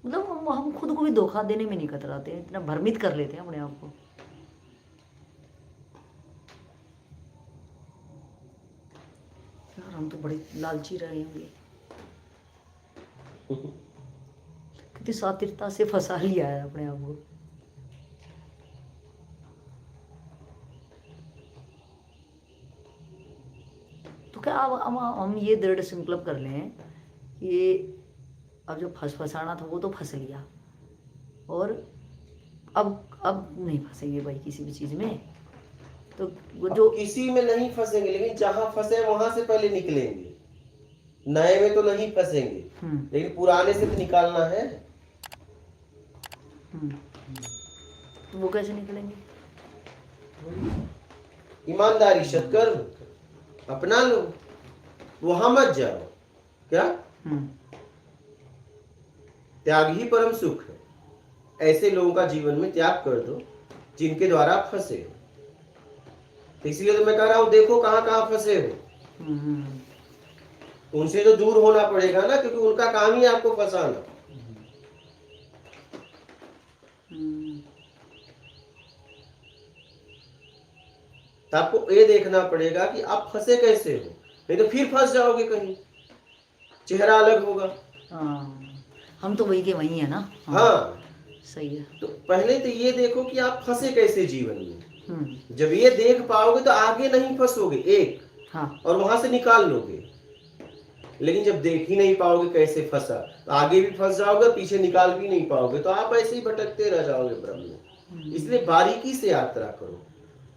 मतलब हम खुद को भी धोखा देने में नहीं कतराते हैं, इतना भ्रमित कर लेते हैं अपने आप को। यार हम तो बड़े लालची रहे होंगे, कितनी शातिरता से फंसा लिया है अपने आप को। तो क्या अब हम ये दृढ़ संकल्प कर लें, ये अब जो फंसाना था वो तो फंस लिया, और अब नहीं फंसेंगे भाई किसी भी चीज में। तो वो जो किसी में नहीं फंसेंगे, लेकिन जहां फंसे वहां से पहले निकलेंगे। नए में तो नहीं फंसेंगे, लेकिन पुराने से तो निकालना है। तो वो कैसे निकलेंगे? ईमानदारी, सत्कर्म अपना लो, वहां मत जाओ। क्या? त्याग ही परम सुख है। ऐसे लोगों का जीवन में त्याग कर दो जिनके द्वारा आप फंसे हो। तो इसलिए तो मैं कह रहा हूं, देखो कहां कहां फंसे हो। उनसे तो दूर होना पड़ेगा ना, क्योंकि उनका काम ही आपको फंसाना। तो आपको ये देखना पड़ेगा कि आप फंसे कैसे हो, नहीं तो फिर फंस जाओगे कहीं, चेहरा अलग होगा। हम तो वही के वही है ना। हाँ सही है। तो पहले तो ये देखो कि आप फंसे कैसे जीवन में। जब ये देख पाओगे तो आगे नहीं फंसोगे एक, और वहां से निकाल लोगे। लेकिन जब देख ही नहीं पाओगे कैसे फंसा, तो आगे भी फंस जाओगे, पीछे निकाल भी नहीं पाओगे, तो आप ऐसे ही भटकते रह जाओगे ब्रह्म में। इसलिए बारीकी से यात्रा करो,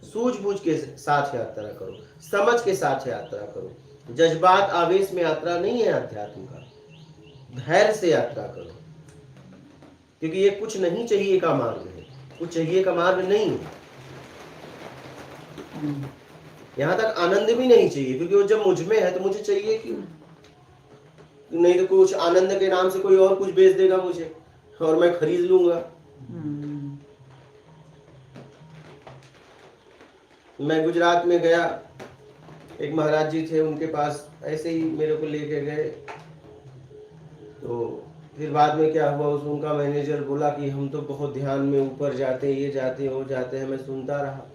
सूझबूझ के साथ यात्रा करो, समझ के साथ यात्रा करो। जज्बात आवेश में यात्रा नहीं है अध्यात्म का। धैर्य से यात्रा करो, क्योंकि ये कुछ नहीं चाहिए का मार्ग है, कुछ चाहिए का मार्ग नहीं है। यहां तक आनंद भी नहीं चाहिए, क्योंकि वो जब मुझ में है तो मुझे चाहिए क्यों? नहीं तो कुछ आनंद के नाम से कोई और कुछ बेच देगा मुझे, और मैं खरीद लूंगा। मैं गुजरात में गया, एक महाराज जी थे, उनके पास ऐसे ही मेरे को लेके गए। तो फिर बाद में क्या हुआ, उनका मैनेजर बोला कि हम तो बहुत ध्यान में ऊपर जाते हैं, ये जाते हैं, वो जाते हैं। मैं सुनता रहा,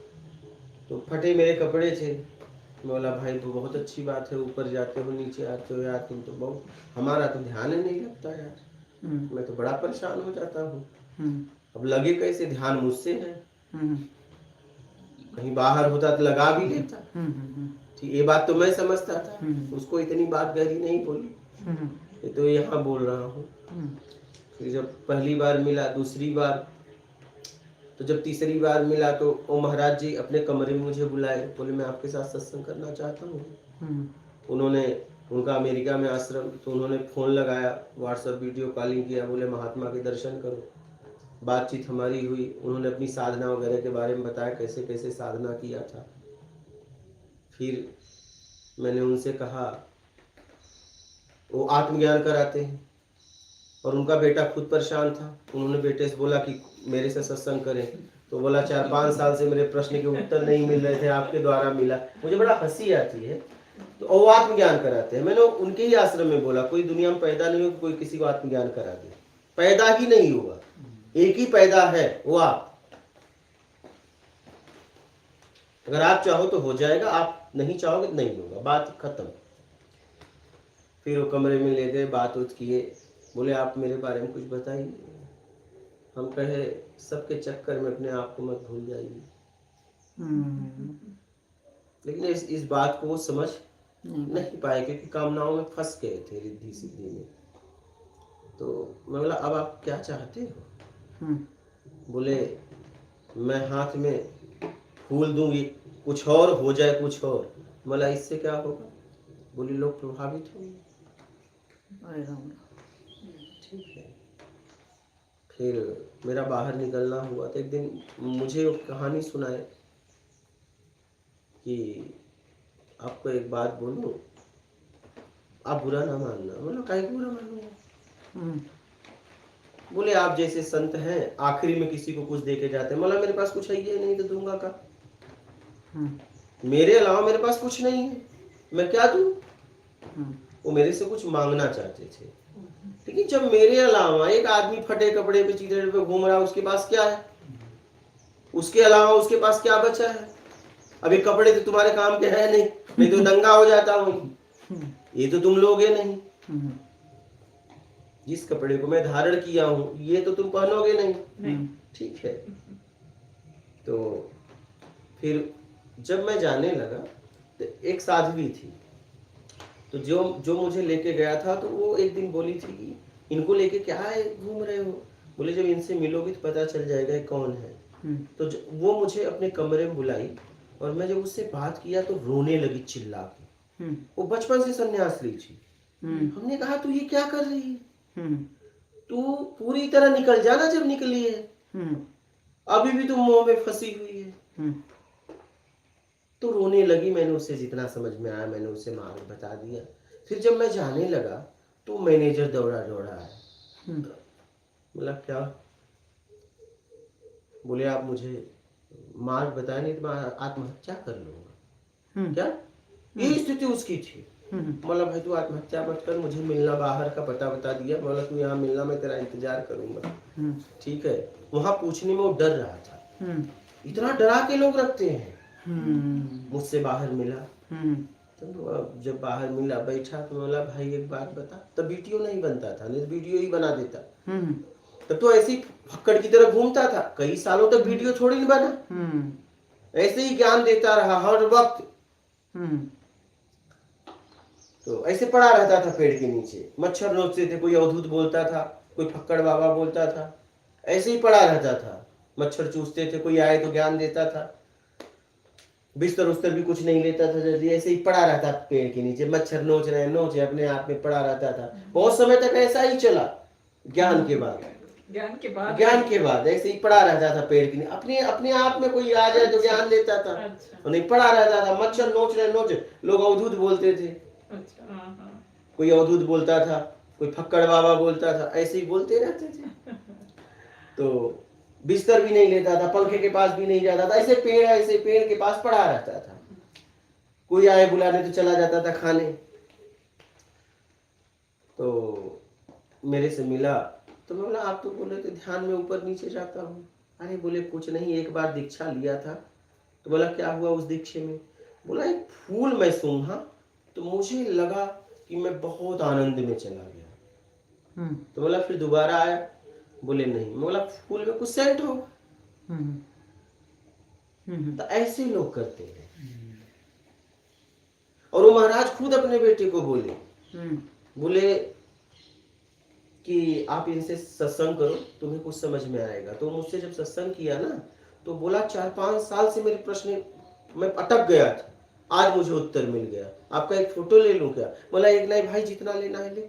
तो फटे मेरे कपड़े थे। मैं बोला भाई तो बहुत अच्छी बात है, ऊपर जाते हो, नीचे आते हो, यार तुम तो बहुत, हमारा तो ध्यान ही नहीं लगता यार। मैं तो बड़ा परेशान हो जाता हूँ। अब लगे कैसे, ध्यान मुझसे है। कहीं बाहर होता तो लगा भी लेता। ठीक, ये बात तो मैं समझता था, उसको इतनी बात गहरी नहीं बोली, ये तो यहाँ बोल रहा हूँ। फिर जब पहली बार मिला, दूसरी बार, तो जब तीसरी बार मिला तो वो महाराज जी अपने कमरे में मुझे बुलाए, बोले मैं आपके साथ सत्संग करना चाहता हूँ। उन्होंने, उनका अमेरिका में आश्रम, तो उन्होंने फोन लगाया, व्हाट्सएप वीडियो कॉलिंग किया, बोले महात्मा के दर्शन करो। बातचीत हमारी हुई, उन्होंने अपनी साधना वगैरह के बारे में बताया, कैसे कैसे साधना किया था। फिर मैंने उनसे कहा, वो आत्मज्ञान कराते हैं, और उनका बेटा खुद परेशान था। उन्होंने बेटे से बोला कि मेरे से सत्संग करें, तो बोला 4-5 साल से मेरे प्रश्न के उत्तर नहीं मिल रहे थे, आपके द्वारा मिला। मुझे बड़ा हंसी आती है। तो वो आत्मज्ञान कराते हैं। मैंने उनके ही आश्रम में बोला, कोई दुनिया में पैदा नहीं होगा कोई किसी को आत्मज्ञान करा दे, पैदा ही नहीं होगा, एक ही पैदा है, वो आप। अगर आप चाहो तो हो जाएगा, आप नहीं चाहोगे तो नहीं होगा, बात खत्म। फिर वो कमरे में ले गए, बात उत किए, बोले आप मेरे बारे में कुछ बताइए। हम कहे सबके चक्कर में अपने आप को मत भूल जाइए। लेकिन इस बात को वो समझ नहीं पाए, क्योंकि कामनाओं में फंस गए थे, रिद्धि सिद्धि में। तो मैं बोला अब आप क्या चाहते हो? बोले मैं हाथ में फूल दूंगी, कुछ और हो जाए कुछ और। बोला इससे क्या होगा? बोले लोग प्रभावित होंगे। ठीक है। फिर मेरा बाहर निकलना हुआ, तो एक दिन मुझे वो कहानी सुनाए कि आपको एक बात बोलूं, आप बुरा ना मानना। मतलब काहे को बुरा मानूंगा? बोले आप जैसे संत हैं, आखिरी में किसी को कुछ दे के जाते हैं। मतलब मेरे पास कुछ है ये नहीं तो दूंगा का, मेरे अलावा मेरे पास कुछ नहीं है, मैं क्या दूं? वो मेरे से कुछ मांगना चाहते थे। लेकिन जब मेरे अलावा एक आदमी फटे कपड़े पे चीथड़े पे घूम रहा है, उसके पास क्या है? उसके अलावा उसके पास क्या बचा है? अब ये कपड़े तो तुम्हारे काम के है नहीं तो दंगा हो जाता वही। ये तो तुम लोगे नहीं। जिस कपड़े को मैं धारण किया हूं ये तो तुम पहनोगे नहीं। ठीक है। तो फिर जब मैं जाने लगा तो एक साध्वी थी, तो जो मुझे लेके गया था, तो वो एक दिन बोली थी कि इनको लेके क्या है घूम रहे हो? बोले जब इनसे मिलोगे तो पता चल जाएगा ये कौन है। तो वो मुझे अपने कमरे में बुलाई और मैं जब उससे बात किया तो रोने लगी चिल्ला के। वो बचपन से सन्यास ली थी। हमने कहा तू ये क्या कर रही है? तू पूरी तरह निकल जाना जब निकली है, अभी भी तुम मोह में फंसी हुई है। तो रोने लगी। मैंने उससे जितना समझ में आया मैंने उससे मार्ग बता दिया। फिर जब मैं जाने लगा तो मैनेजर दौड़ा आया। बोला क्या? बोले आप मुझे मार्ग बताए नहीं तो मैं आत्महत्या कर लूंगा। क्या? ये स्थिति उसकी थी। बोला भाई तू आत्महत्या मत कर, मुझे मिलना बाहर का पता बता दिया। बोला तू यहाँ मिलना, मैं तेरा इंतजार करूंगा। ठीक है। वहां पूछने में वो डर रहा था। इतना डरा के लोग रखते हैं। मुझसे बाहर मिला, तो जब बाहर मिला बैठा तो बोला भाई एक बात बता। तब वीडियो नहीं बनता था, नहीं वीडियो ही बना देता। तब तो ऐसे ही फक्कड़ की तरह घूमता था। कई सालों तक वीडियो थोड़ी नहीं बना, ऐसे ही ज्ञान देता रहा हर वक्त। तो ऐसे पड़ा रहता था पेड़ के नीचे, मच्छर नोचते थे, कोई अवधूत बोलता था, कोई फक्कड़ बाबा बोलता था, ऐसे ही पड़ा रहता था। मच्छर चूसते थे, कोई आए तो ज्ञान देता था। बिस्तर उस्तर भी कुछ नहीं लेता था जल्दी, ऐसे ही पड़ा रहता पेड़ के नीचे। मच्छर नोच रहे नोचे, अपने आप में पड़ा रहता था। बहुत समय तक ऐसा ही चला। ज्ञान के बाद ऐसे ही पड़ा रहता था पेड़ के नीचे। अपने आप में कोई आ जाए तो ज्ञान देता था। और नहीं पड़ा रहता था। मच्छर नोच रहे नोचे, लोग अवधूत बोलते थे। कोई अवधूत बोलता था, कोई फक्कड़ बाबा बोलता था, ऐसे ही बोलते रहते थे। तो बिस्तर भी नहीं लेता था, पंखे के पास भी नहीं जाता था, ऐसे पेड़ के पास पड़ा रहता था। कोई आए बुलाने तो चला जाता था खाने। तो मेरे से मिला तो मैं बोला आप तो बोले थे ध्यान में ऊपर नीचे जाता हूँ। अरे बोले कुछ नहीं, एक बार दीक्षा लिया था। तो बोला क्या हुआ उस दीक्षे में? बोला एक फूल मैं सूंघा तो मुझे लगा कि मैं बहुत आनंद में चला गया। तो बोला फिर दोबारा आया? बोले नहीं। बोला फूल में कुछ सेंट हो। तो ऐसे लोग करते हैं। और वो महाराज खुद अपने बेटे को बोले कि आप इनसे सत्संग करो, तुम्हें कुछ समझ में आएगा। तो मुझसे जब सत्संग किया ना तो बोला 4-5 साल से मेरे प्रश्न में अटक गया था, आज मुझे उत्तर मिल गया। आपका एक फोटो ले लूं क्या? बोला एक नहीं भाई, जितना लेना है ले।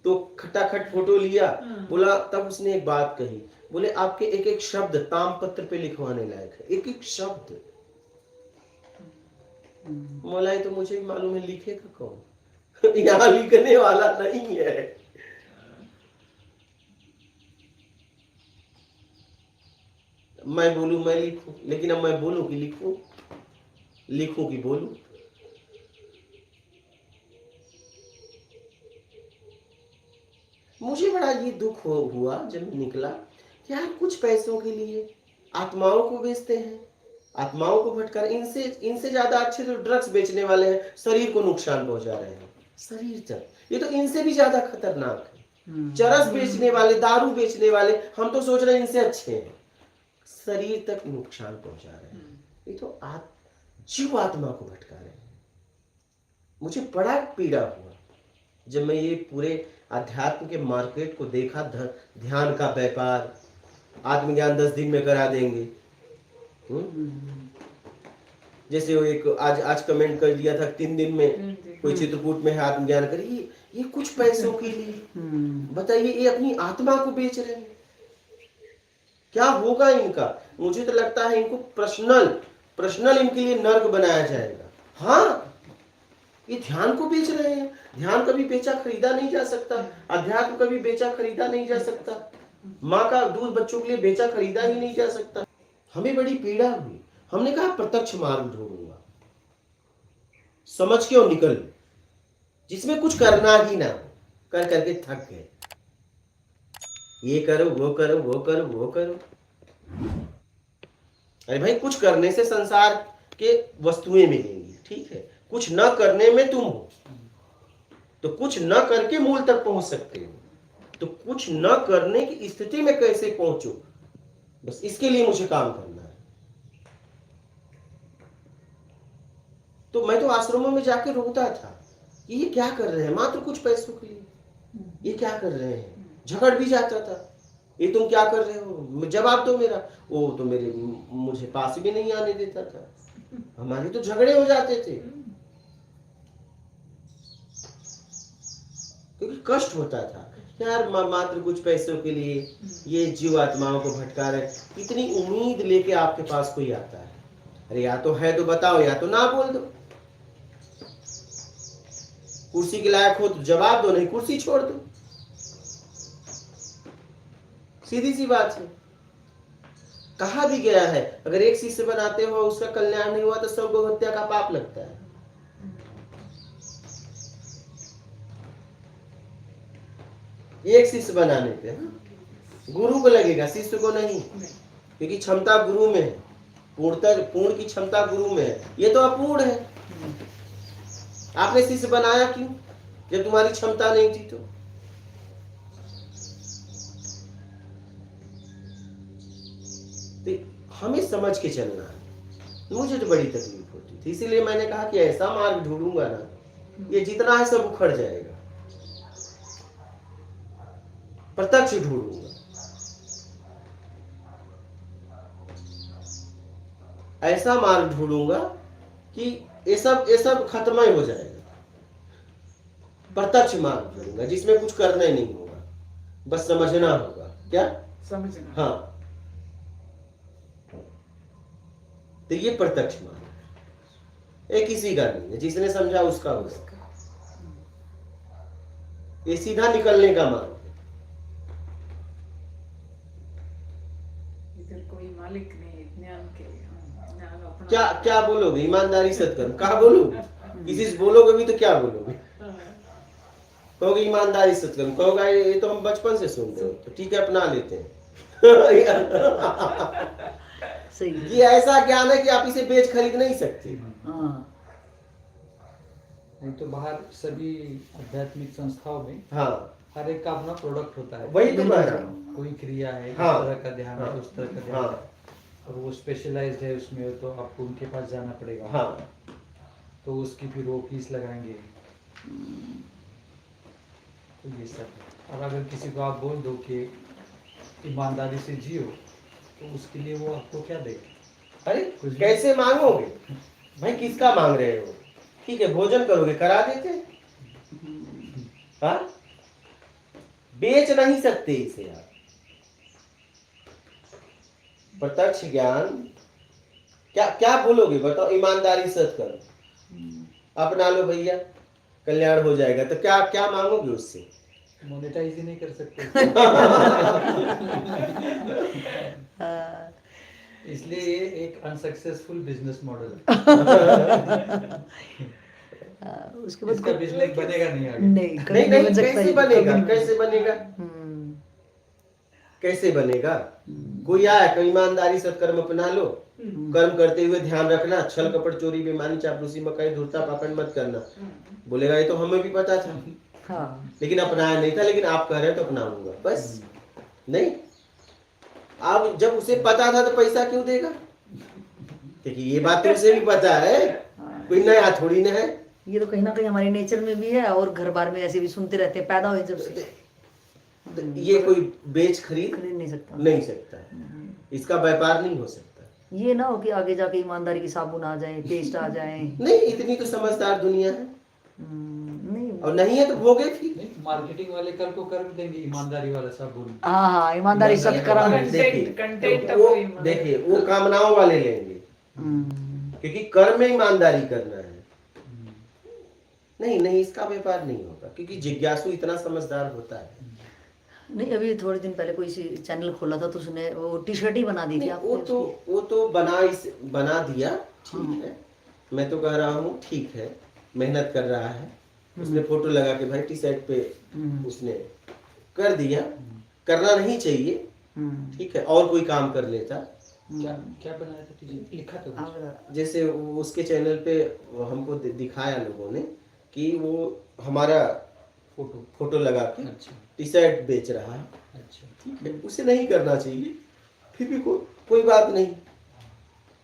तो खटाखट फोटो लिया। बोला तब उसने एक बात कही, बोले आपके एक एक शब्द तामपत्र पे लिखवाने लायक है, एक एक शब्द। बोला तो मुझे भी मालूम है, लिखेगा कौन? यहाँ लिखने वाला नहीं है। मैं बोलूं मैं लिखूं, लेकिन अब मैं बोलूं कि लिखूं कि बोलूं? मुझे बड़ा ये दुख हुआ जब निकला, यार कुछ पैसों के लिए आत्माओं को बेचते हैं, आत्माओं को भटका। इनसे ज्यादा अच्छे तो ड्रग्स बेचने वाले हैं, शरीर को नुकसान पहुंचा रहे हैं, शरीर तक। ये तो इनसे भी ज्यादा खतरनाक है। चरस बेचने वाले, दारू बेचने वाले, हम तो सोच रहे हैं इनसे अच्छे हैं, शरीर तक नुकसान पहुंचा रहे हैं। ये तो जीव आत्मा को भटका रहे हैं। मुझे बड़ा पीड़ा हुआ जब मैं ये पूरे अध्यात्म के मार्केट को देखा। ध्यान का व्यापार, आत्मज्ञान 10 दिन में करा देंगे। जैसे वो एक आज कमेंट कर दिया था 3 दिन में कोई चित्रकूट में है आत्मज्ञान करिए। ये कुछ पैसों के लिए बताइए, ये अपनी आत्मा को बेच रहे हैं। क्या होगा इनका? मुझे तो लगता है इनको पर्सनल इनके लिए नर्क बनाया जाएगा। हाँ, ये ध्यान को बेच रहे हैं। ध्यान कभी बेचा खरीदा नहीं जा सकता, अध्यात्म कभी बेचा खरीदा नहीं जा सकता, माँ का दूध बच्चों के लिए बेचा खरीदा ही नहीं जा सकता। हमें बड़ी पीड़ा हुई। हमने कहा प्रत्यक्ष मार्ग ढूंढूंगा, समझ के और निकल, जिसमें कुछ करना ही ना, कर करके थक गए। ये करो, वो करो, वो करो, वो करो। अरे भाई, कुछ करने से संसार के वस्तुएं मिलेंगी, ठीक है। कुछ न करने में तुम हो, तो कुछ न करके मूल तक पहुंच सकते हो। तो कुछ न करने की स्थिति में कैसे पहुंचो, बस इसके लिए मुझे काम करना है। तो मैं तो आश्रमों में जाके रोता था कि ये क्या कर रहे हैं, मात्र कुछ पैसों के लिए ये क्या कर रहे हैं। झगड़ भी जाता था, ये तुम क्या कर रहे हो, जवाब दो मेरा। वो तो मुझे पास भी नहीं आने देता था। हमारे तो झगड़े हो जाते थे, क्योंकि कष्ट होता था यार, मात्र कुछ पैसों के लिए ये जीव आत्माओं को भटका रहे। इतनी उम्मीद लेके आपके पास कोई आता है, अरे या तो है तो बताओ, या तो ना बोल दो। कुर्सी के लायक हो तो जवाब दो, नहीं कुर्सी छोड़ दो। सीधी सी बात है। कहा भी गया है, अगर एक शिष्य बनाते हो उसका कल्याण नहीं हुआ तो 100 गौ हत्या का पाप लगता है। एक शिष्य बनाने पे गुरु को लगेगा, शिष्य को नहीं, क्योंकि क्षमता गुरु में है। पूर्ण की क्षमता गुरु में है, ये तो अपूर्ण है। आपने शिष्य बनाया क्यों, जब तुम्हारी क्षमता नहीं थी? तो हमें समझ के चलना है। मुझे तो बड़ी तकलीफ होती थी, इसीलिए मैंने कहा कि ऐसा मार्ग ढूंढूंगा ना, ये जितना है सब उखड़ जाएगा। प्रत्यक्ष ढूंढूंगा, ऐसा मार्ग ढूंढूंगा कि ये सब खत्म ही हो जाएगा। प्रत्यक्ष मार्ग ढूंढूंगा जिसमें कुछ करना ही नहीं होगा, बस समझना होगा। क्या समझना? हाँ, तो ये प्रत्यक्ष मार्ग है। किसी का नहीं है, जिसने समझा उसका होगा। ये सीधा निकलने का मार्ग है। इधर कोई मालिक नहीं, ज्ञान के क्या बोलोगे? ईमानदारी सत्कर्म कहा बोलोगे? किसी से बोलोगे भी तो क्या बोलोगे? कहोगे ईमानदारी सत्कर्म, कहोगे ये तो हम बचपन से सुनते हैं, तो ठीक है अपना लेते हैं। सही। ये ऐसा ज्ञान है कि आप इसे बेच खरीद नहीं सकते। नहीं तो बाहर सभी आध्यात्मिक संस्थाओं में हाँ, हर एक का अपना प्रोडक्ट होता है। वही तो कह रहा हूँ। कोई क्रिया है, हाँ, इस तरह का ध्यान है, उस तरह का ध्यान हाँ, है, और वो स्पेशलाइज्ड है उसमें, तो आपको उनके पास जाना पड़ेगा। हाँ, तो उसकी फिर वो फीस लगाएंगे। तो ये सब। और अगर किसी को आप बोल दो कि ईमानदारी से जियो, तो उसके लिए वो आपको क्या देगा? अरे कैसे मांगोगे भाई? किसका मांग रहे हो? ठीक है, भोजन करोगे, करा देते। हाँ, बेच नहीं सकते इसे आप। प्रत्यक्ष ज्ञान क्या बोलोगे बताओ? ईमानदारी सत्कर्म अपना लो भैया, कल्याण हो जाएगा। तो क्या मांगोगे उससे? मोनेटाइज ही नहीं कर सकते। इसलिए ये एक अनसक्सेसफुल बिजनेस मॉडल है। उसके बाद इसका बिजनेस बनेगा नहीं आगे। नहीं, कैसे बनेगा? कैसे बनेगा? कोई आया, कोई ईमानदारी सत्कर्म अपना लो, कर्म करते हुए ध्यान रखना, छल कपट चोरी बेईमानी चापलूसी मक्कारी धूर्ता पाखंड मत करना। बोलेगा ये तो हमें भी पता था। हाँ, लेकिन अपनाया नहीं था, लेकिन आप कह रहे हैं तो अपनाऊंगा। बस नहीं, आप जब उसे पता था तो पैसा क्यों देगा? क्योंकि ये बात तो उसे भी पता है, कोई नया थोड़ी ना है। ये तो कहीं ना कहीं हमारे नेचर में भी है, और घर बार में ऐसे भी सुनते रहते हैं, पैदा हुए जब से। ये कोई बेच खरीद नहीं सकता, नहीं सकता, इसका व्यापार नहीं हो सकता। ये ना हो कि आगे जाके ईमानदारी की साबुन आ जाए, पेस्ट आ जाए। नहीं, इतनी तो समझदार दुनिया है। नहीं, और नहीं है तो भोगे फिर। मार्केटिंग वाले कल को कर भी देंगे ईमानदारी वाला साबुन। हाँ, ईमानदारी सत्कर्म। देखिए वो कामनाओं वाले लेंगे, क्योंकि कर्म में ईमानदारी करना है। नहीं, इसका व्यापार नहीं होगा, क्योंकि जिज्ञासु इतना समझदार होता है। नहीं, अभी थोड़े दिन पहले कोई चैनल खोला था, तो उसने वो टी शर्ट ही बना दी थी। वो तो बना दिया, ठीक है। मैं तो कह रहा हूँ ठीक है, मेहनत कर रहा है, उसने फोटो लगा के भाई टी शर्ट पे उसने कर दिया, करना नहीं चाहिए, ठीक है, और कोई काम कर लेता। क्या क्या बनाया था टीचर, लिखा था कुछ? जैसे उसके चैनल पे हमको दिखाया लोगों ने कि वो हमारा फोटो लगा के अच्छा टी शर्ट बेच रहा है, अच्छा। ठीक है, उसे नहीं करना चाहिए, फिर भी कोई बात नहीं,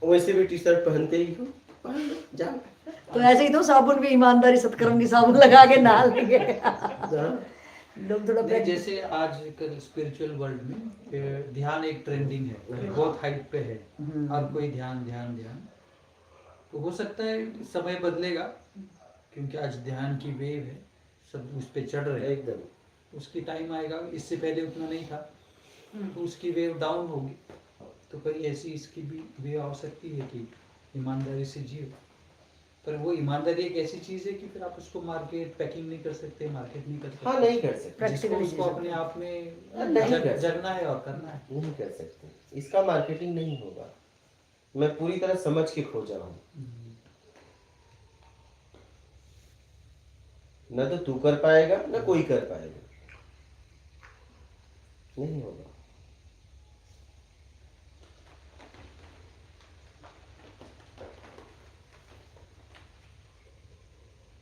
वैसे भी टी शर्ट पहनते ही हो, पहन लो, जाओ। तो ऐसे ही तो साबुन भी ईमानदारी सत्कर्म की साबुन लगा के नहा लेंगे। लोग थोड़ा नहीं, जैसे आजकल स्पिरिचुअल वर्ल्ड में ध्यान एक ट्रेंडिंग है, बहुत हाइप पे है, हर कोई ध्यान ध्यान ध्यान। तो हो सकता है समय बदलेगा, क्योंकि आज ध्यान की वेव है, सब उस पे चढ़ रहे हैं एकदम। उसकी टाइम आएगा, इससे पहले उतना नहीं था, तो उसकी वेव डाउन होगी। तो कहीं ऐसी इसकी भी वेव आ सकती है कि ईमानदारी से जियो, पर वो ईमानदारी एक ऐसी चीज है कि फिर आप उसको मार्केट पैकिंग नहीं कर सकते, मार्केट नहीं कर सकते। हाँ, नहीं कर सकते, जिसको उसको अपने आप में नहीं कर जगना है और करना है। नहीं कर सकते, इसका मार्केटिंग नहीं होगा। मैं पूरी तरह समझ के खोजा हूँ, न तो तू कर पाएगा न कोई कर पाएगा, नहीं होगा।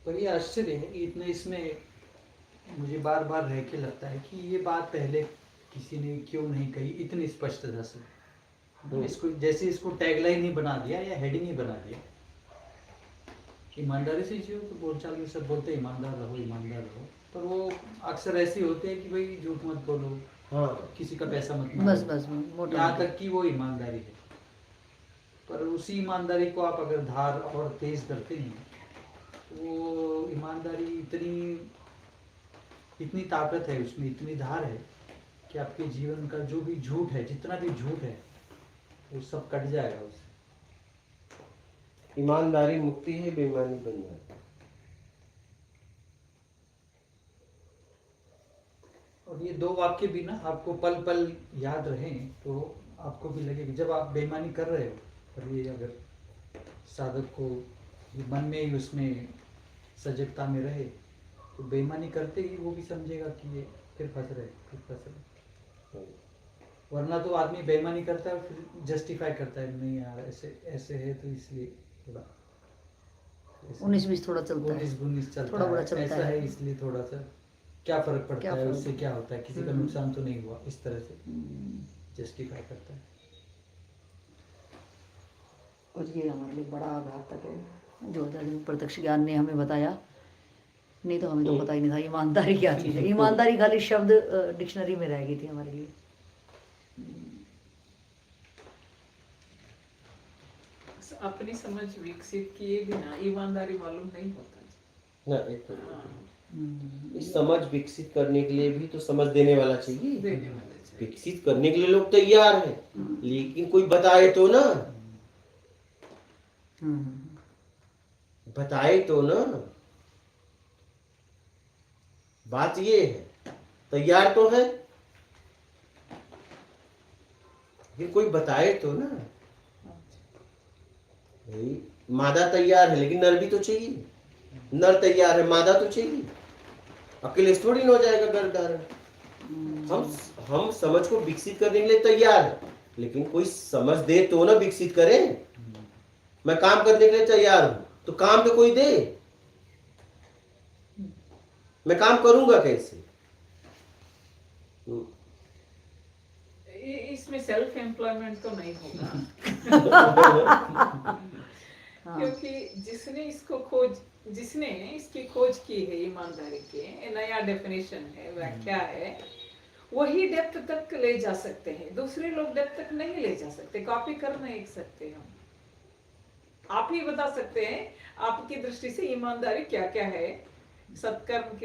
पर ये आश्चर्य है कि इतने इसमें मुझे बार बार रह के लगता है कि ये बात पहले किसी ने क्यों नहीं कही इतनी स्पष्टता से। इसको जैसे इसको टैगलाइन ही बना दिया या हेडिंग ही बना दिया, ईमानदारी से जियो। तो बोलचाल में सब बोलते हैं ईमानदार रहो ईमानदार रहो, पर वो अक्सर ऐसे होते हैं कि भाई झूठ मत बोलो, हाँ, किसी का पैसा मत बस मांगो, बस मोटा यहाँ तक कि वो ईमानदारी है। पर उसी ईमानदारी को आप अगर धार और तेज करते हैं, वो ईमानदारी इतनी ताकत है उसमें, इतनी धार है कि आपके जीवन का जो भी झूठ है, जितना भी झूठ है, वो सब कट जाएगा उससे। ईमानदारी मुक्ति है, बेईमानी बंधन। और ये दो वाक्य भी ना आपको पल पल याद रहें, तो आपको भी लगे कि जब आप बेईमानी कर रहे हो, पर ये अगर साधक को ये मन में ही उसमें सजगता में रहे, तो बेईमानी करते ही वो भी समझेगा कि ये फिर फंस रहे। वरना तो आदमी बेईमानी करता है फिर जस्टिफाई करता है, नहीं यार ऐसे है तो इसलिए थोड़ा 19-20 थोड़ा चलता है, 19-19 चलता थोड़ा बड़ा है, चलता ऐसा है। है इसलिए थोड़ा सा क्या फर्क पड़ता क्या है, फर्क? उससे क्या होता है, किसी का नुकसान तो नहीं हुआ, इस तरह से जस्टिफाई करता है। और ये हमारे लिए बड़ा घातक है जो प्रत्यक्ष ज्ञान ने हमें बताया, नहीं तो हमें तो पता ही नहीं था ईमानदारी क्या चीज़ है। ईमानदारी खाली शब्द डिक्शनरी में रह गई थी हमारे लिए। अपनी समझ विकसित किए बिना ईमानदारी मालूम नहीं होता। ना, इस समझ विकसित करने के लिए भी तो समझ देने वाला चाहिए। देने वाले चाहिए। विकसित करने के लिए लोग तैयार हैं, लेकिन कोई बताए तो ना, बताए तो ना। बात ये है, तैयार तो है, लेकिन कोई बताए तो ना। भाई मादा तैयार है लेकिन नर भी तो चाहिए, नर तैयार है मादा तो चाहिए, अकेले थोड़ी ना हो जाएगा गर्भधारण। हम समझ को विकसित करने के लिए तैयार है, लेकिन कोई समझ दे तो ना विकसित करे। मैं काम करने के लिए तैयार हूं, तो काम पे कोई दे, मैं काम करूंगा कैसे? इसमें सेल्फ एम्प्लॉयमेंट तो नहीं होगा। क्योंकि जिसने इसकी खोज की है ईमानदारी के, नया डेफिनेशन है, व्याख्या है, वही डेप्थ तक ले जा सकते हैं, दूसरे लोग डेप्थ तक नहीं ले जा सकते, कॉपी कर नहीं सकते। हम आप ही बता सकते हैं आपकी दृष्टि से ईमानदारी क्या क्या है, सत्कर्म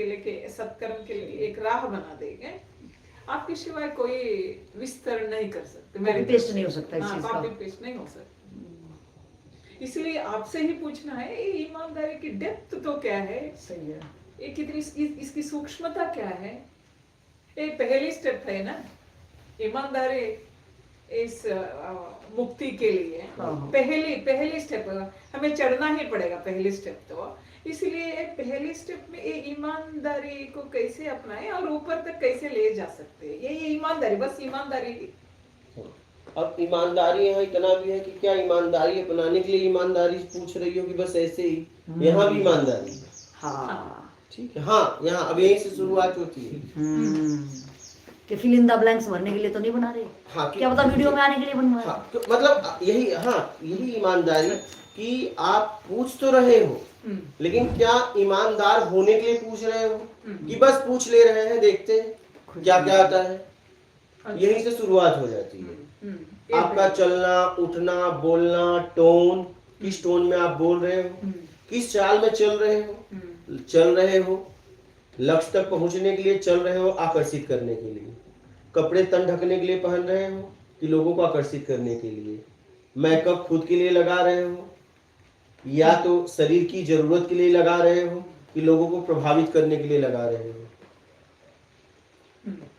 के लिए एक राह बना देंगे, आपके सिवाय कोई विस्तार नहीं कर सकते, कॉपी पेस्ट नहीं हो सकता इस चीज का। कॉपी पेस्ट नहीं हो सकता। इसलिए आपसे ही पूछना है ये ईमानदारी की डेप्थ तो क्या है, सही है, ये कितनी इसकी सूक्ष्मता क्या है। ये पहली स्टेप है ना ईमानदारी इस मुक्ति के लिए। पहली स्टेप हमें चढ़ना ही पड़ेगा, पहली स्टेप तो इसलिए पहले स्टेप में ये ईमानदारी को कैसे अपनाएं और ऊपर तक कैसे ले जा सकते हैं, ये ईमानदारी, बस ईमानदारी। अब ईमानदारी यहाँ इतना भी है कि क्या ईमानदारी अपनाने के लिए ईमानदारी पूछ रही हो कि बस ऐसे ही, यहाँ भी ईमानदारी है। हाँ ठीक है, हाँ यहाँ अब यहीं से शुरुआत होती है कि फिल इन द ब्लैंक्स भरने के लिए तो नहीं बना रहे। हाँ, क्या पता वीडियो में आने के लिए बनवा रहे। हाँ, तो मतलब यही, हाँ यही ईमानदारी कि आप पूछ तो रहे हो लेकिन क्या ईमानदार होने के लिए पूछ रहे हो कि बस पूछ ले रहे हैं, देखते हैं क्या क्या आता है। यहीं से शुरुआत हो जाती है। आपका चलना, उठना, बोलना, टोन, किस टोन में आप बोल रहे हो, किस चाल में चल रहे हो, लक्ष्य तक पहुंचने के लिए चल रहे हो, आकर्षित करने के लिए, कपड़े तन ढकने के लिए पहन रहे हो कि लोगों को आकर्षित करने के लिए, मेकअप खुद के लिए लगा रहे हो या तो शरीर की जरूरत के लिए लगा रहे हो कि लोगों को प्रभावित करने के लिए लगा रहे हो।